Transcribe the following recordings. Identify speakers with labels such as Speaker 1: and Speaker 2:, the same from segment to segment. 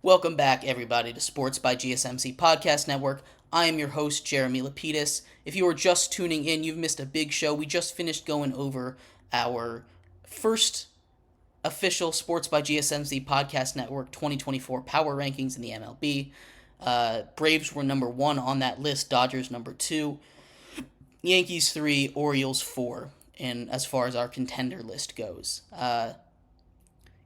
Speaker 1: Welcome back, everybody, to Sports by GSMC Podcast Network. I am your host, Jeremy Lapidus. If you are just tuning in, you've missed a big show. We just finished going over our first official Sports by GSMC Podcast Network 2024 power rankings in the MLB. Braves were number 1 on that list, Dodgers number 2, Yankees 3, Orioles 4, and as far as our contender list goes.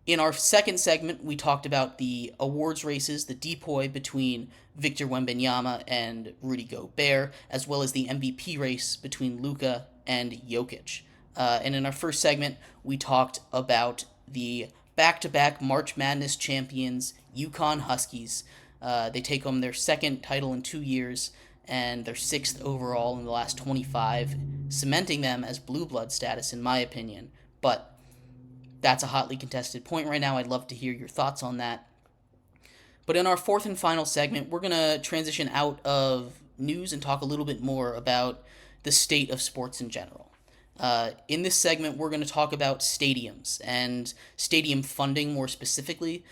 Speaker 1: In our second segment, we talked about the awards races, the depoy between Victor Wembenyama and Rudy Gobert, as well as the MVP race between Luka and Jokic. And in our first segment, we talked about the back-to-back March Madness champions, UConn Huskies. They take home their second title in 2 years and their 6th overall in the last 25, cementing them as blue blood status, in my opinion. But that's a hotly contested point right now. I'd love to hear your thoughts on that. But in our fourth and final segment, we're going to transition out of news and talk a little bit more about the state of sports in general. In this segment, we're going to talk about stadiums and stadium funding more specifically,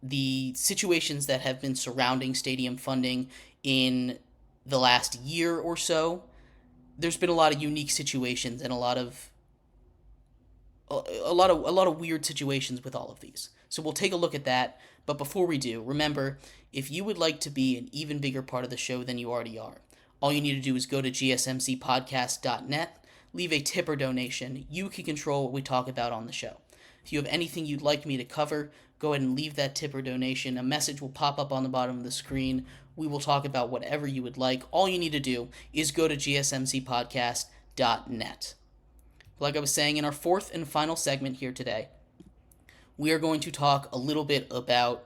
Speaker 1: the situations that have been surrounding stadium funding in the last year or so. There's been a lot of unique situations and a lot of weird situations with all of these. So we'll take a look at that. But before we do, remember, if you would like to be an even bigger part of the show than you already are, all you need to do is go to gsmcpodcast.net, leave a tip or donation. You can control what we talk about on the show. If you have anything you'd like me to cover, go ahead and leave that tip or donation. A message will pop up on the bottom of the screen. We will talk about whatever you would like. All you need to do is go to gsmcpodcast.net. Like I was saying, in our fourth and final segment here today, we are going to talk a little bit about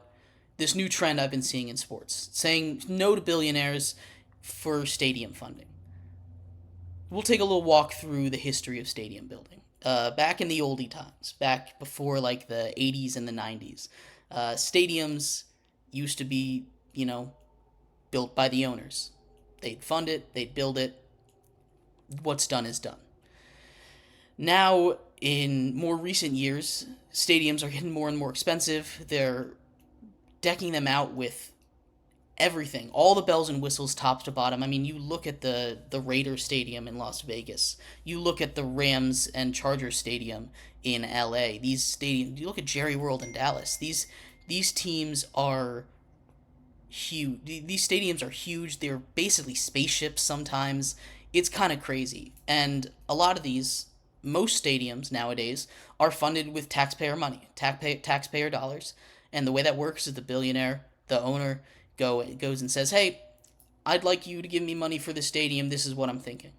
Speaker 1: this new trend I've been seeing in sports, saying no to billionaires for stadium funding. We'll take a little walk through the history of stadium building. Back in the oldie times, back before like the 80s and the 90s, stadiums used to be, built by the owners. They'd fund it, they'd build it. What's done is done. Now, in more recent years, stadiums are getting more and more expensive. They're decking them out with everything, all the bells and whistles, top to bottom. I mean, you look at the Raiders Stadium in Las Vegas. You look at the Rams and Chargers Stadium in LA. These stadiums, you look at Jerry World in Dallas. These teams are huge. These stadiums are huge. They're basically spaceships sometimes. It's kind of crazy. And a lot of these, most stadiums nowadays, are funded with taxpayer money, taxpayer dollars. And the way that works is the billionaire, the owner, goes and says, hey, I'd like you to give me money for the stadium. This is what I'm thinking.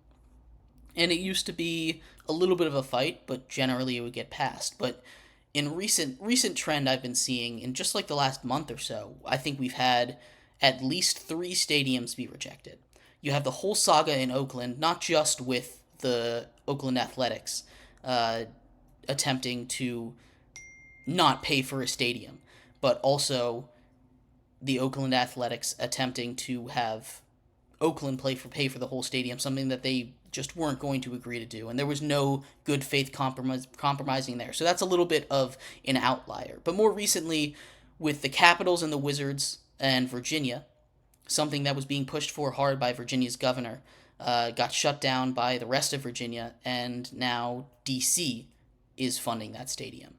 Speaker 1: And it used to be a little bit of a fight, but generally it would get passed. But in recent trend I've been seeing, in just like the last month or so, I think we've had at least 3 stadiums be rejected. You have the whole saga in Oakland, not just with the Oakland Athletics attempting to not pay for a stadium, but also the Oakland Athletics attempting to have Oakland pay for the whole stadium, something that they just weren't going to agree to do, and there was no good faith compromising there. So that's a little bit of an outlier. But more recently, with the Capitals and the Wizards and Virginia, something that was being pushed for hard by Virginia's governor, got shut down by the rest of Virginia, and now D.C. is funding that stadium.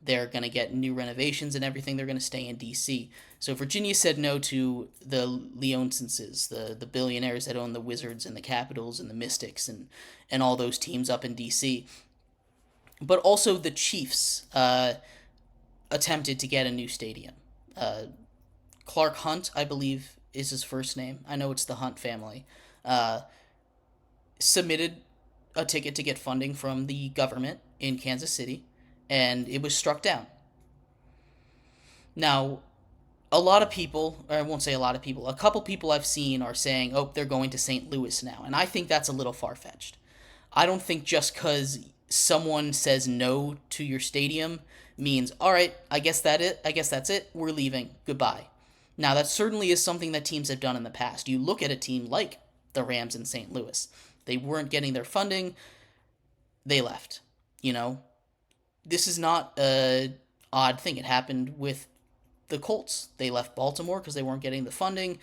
Speaker 1: They're going to get new renovations and everything. They're going to stay in D.C. So Virginia said no to the Leonsenses, the billionaires that own the Wizards and the Capitals and the Mystics and all those teams up in D.C. But also the Chiefs attempted to get a new stadium. Clark Hunt, I believe, is his first name. I know it's the Hunt family. Submitted a ticket to get funding from the government in Kansas City, and it was struck down. Now, a lot of people, or I won't say a lot of people, a couple people I've seen are saying, oh, they're going to St. Louis now, and I think that's a little far-fetched. I don't think just because someone says no to your stadium means, all right, I guess that's it, we're leaving, goodbye. Now, that certainly is something that teams have done in the past. You look at a team like the Rams in St. Louis. They weren't getting their funding. They left. This is not a odd thing. It happened with the Colts. They left Baltimore because they weren't getting the funding,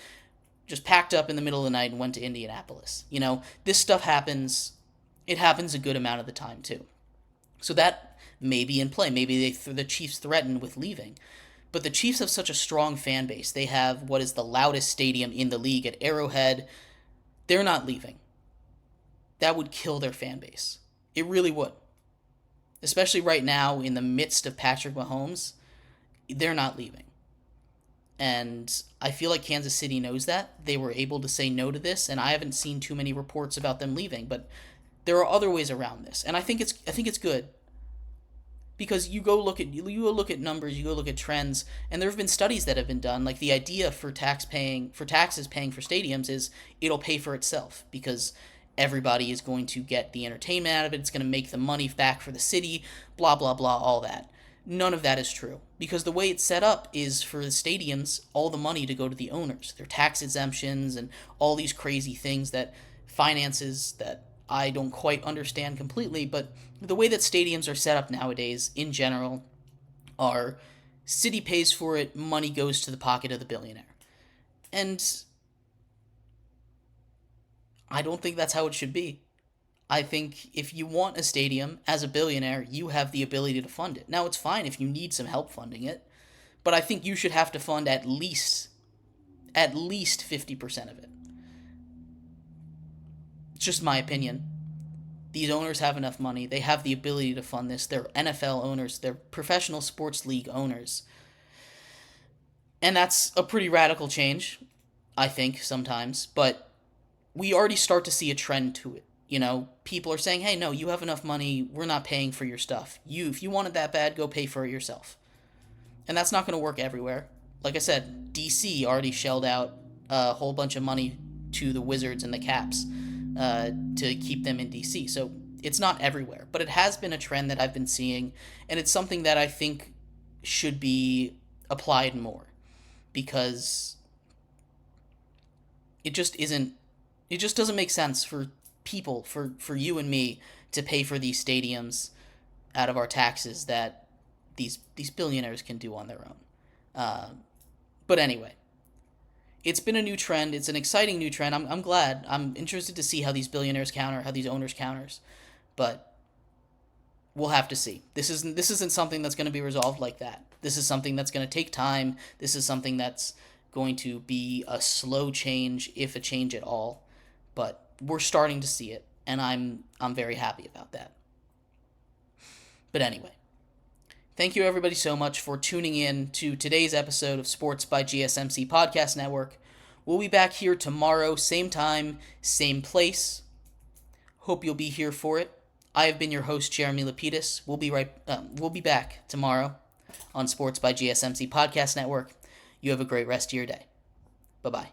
Speaker 1: just packed up in the middle of the night and went to Indianapolis. This stuff happens. It happens a good amount of the time, too. So that may be in play. Maybe the Chiefs threaten with leaving. But the Chiefs have such a strong fan base. They have what is the loudest stadium in the league at Arrowhead. They're not leaving. That would kill their fan base. It really would. Especially right now in the midst of Patrick Mahomes, they're not leaving. And I feel like Kansas City knows that. They were able to say no to this, and I haven't seen too many reports about them leaving, but there are other ways around this. And I think it's good. Because you go look at numbers, you go look at trends, and there have been studies that have been done. Like the idea for taxes paying for stadiums is it'll pay for itself because everybody is going to get the entertainment out of it. It's going to make the money back for the city, blah, blah, blah, all that. None of that is true because the way it's set up is for the stadiums, all the money to go to the owners, their tax exemptions and all these crazy things that finances that I don't quite understand completely, but the way that stadiums are set up nowadays in general are city pays for it, money goes to the pocket of the billionaire. And I don't think that's how it should be. I think if you want a stadium as a billionaire, you have the ability to fund it. Now, it's fine if you need some help funding it, but I think you should have to fund at least 50% of it. It's just my opinion. These owners have enough money. They have the ability to fund this. They're NFL owners. They're professional sports league owners. And that's a pretty radical change, I think, sometimes. But we already start to see a trend to it. People are saying, hey, no, you have enough money. We're not paying for your stuff. If you want it that bad, go pay for it yourself. And that's not going to work everywhere. Like I said, DC already shelled out a whole bunch of money to the Wizards and the Caps to keep them in DC. So it's not everywhere. But it has been a trend that I've been seeing. And it's something that I think should be applied more. Because it just doesn't make sense for people, for you and me, to pay for these stadiums out of our taxes that these billionaires can do on their own. But anyway, it's been a new trend. It's an exciting new trend. I'm glad. I'm interested to see how these billionaires counter, how these owners counters. But we'll have to see. This isn't something that's going to be resolved like that. This is something that's going to take time. This is something that's going to be a slow change, if a change at all. But we're starting to see it, and I'm very happy about that. But anyway, thank you everybody so much for tuning in to today's episode of Sports by GSMC Podcast Network. We'll be back here tomorrow, same time, same place. Hope you'll be here for it. I have been your host, Jeremy Lapidus. We'll be back tomorrow on Sports by GSMC Podcast Network. You have a great rest of your day. Bye-bye.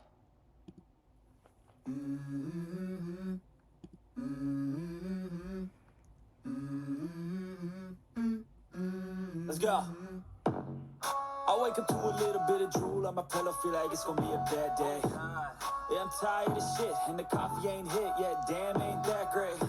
Speaker 2: Let's go. I wake up to a little bit of drool on my pillow, feel like it's gonna be a bad day. Yeah, I'm tired of shit, and the coffee ain't hit yet, damn, ain't that great.